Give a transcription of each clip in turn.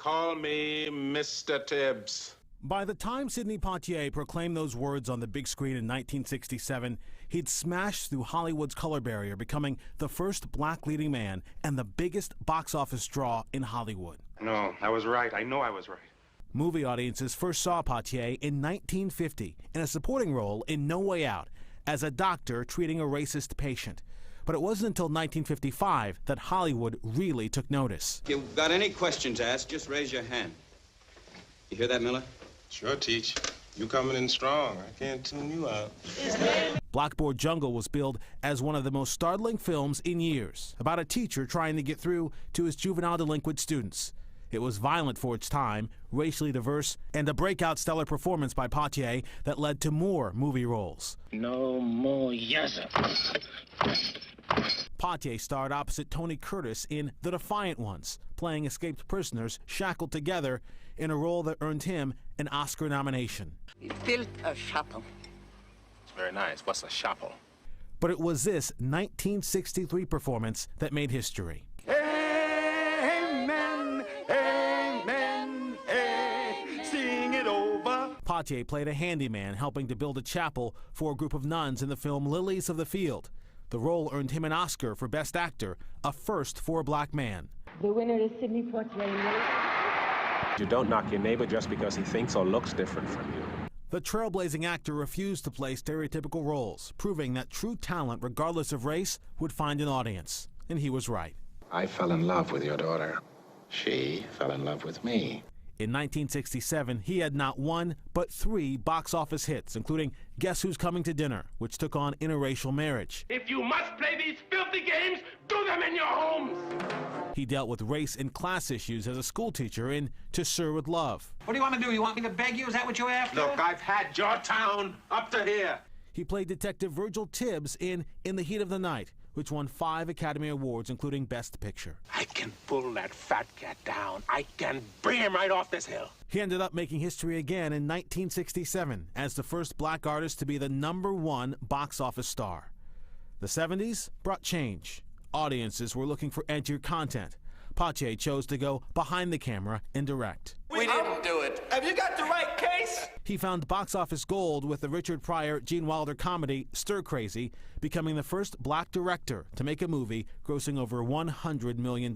Call me Mr. Tibbs. By the time Sidney Poitier proclaimed those words on the big screen in 1967, he'd smashed through Hollywood's color barrier, becoming the first black leading man and the biggest box office draw in Hollywood. No, I was right. I know I was right. Movie audiences first saw Poitier in 1950 in a supporting role in No Way Out as a doctor treating a racist patient. But it wasn't until 1955 that Hollywood really took notice. If you've got any questions to ask, just raise your hand. You hear that, Miller? Sure, Teach. You coming in strong. I can't tune you out. Blackboard Jungle was billed as one of the most startling films in years, about a teacher trying to get through to his juvenile delinquent students. It was violent for its time, racially diverse, and a breakout stellar performance by Poitier that led to more movie roles. No more yassa. Poitier starred opposite Tony Curtis in The Defiant Ones, playing escaped prisoners shackled together in a role that earned him an Oscar nomination. We built a chapel. It's very nice. What's a chapel? But it was this 1963 performance that made history. Amen, amen, sing it over. Poitier played a handyman helping to build a chapel for a group of nuns in the film Lilies of the Field. The role earned him an Oscar for Best Actor, a first for a black man. The winner is Sidney Poitier. You don't knock your neighbor just because he thinks or looks different from you. The trailblazing actor refused to play stereotypical roles, proving that true talent, regardless of race, would find an audience. And he was right. I fell in love with your daughter. She fell in love with me. In 1967, he had not one, but 3 box office hits, including Guess Who's Coming to Dinner, which took on interracial marriage. If you must play these filthy games, do them in your homes. He dealt with race and class issues as a schoolteacher in To Sir with Love. What do you want to do? You want me to beg you? Is that what you're after? Look, I've had your town up to here. He played Detective Virgil Tibbs in the Heat of the Night, which won 5 Academy Awards, including Best Picture. I can pull that fat cat down. I can bring him right off this hill. He ended up making history again in 1967 as the first black artist to be the #1 box office star. The 70s brought change. Audiences were looking for edgier content. Poitier chose to go behind the camera and direct. We didn't do it. Have you got the right case? He found box office gold with the Richard Pryor, Gene Wilder comedy Stir Crazy, becoming the first black director to make a movie grossing over $100 million.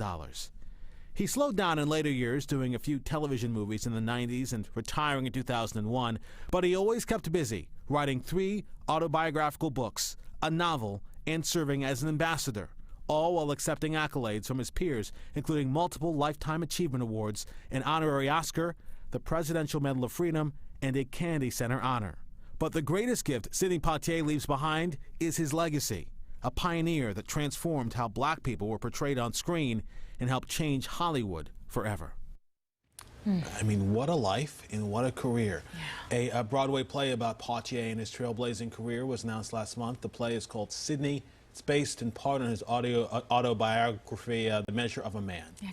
He slowed down in later years, doing a few television movies in the 90s and retiring in 2001, but he always kept busy, writing 3 autobiographical books, a novel, and serving as an ambassador, all while accepting accolades from his peers, including multiple Lifetime Achievement Awards, an honorary Oscar, the Presidential Medal of Freedom, and a Kennedy Center honor. But the greatest gift Sidney Poitier leaves behind is his legacy, a pioneer that transformed how black people were portrayed on screen and helped change Hollywood forever. I mean, what a life and what a career. Yeah. A Broadway play about Poitier and his trailblazing career was announced last month. The play is called Sidney. It's based in part on his autobiography, The Measure of a Man. Yeah,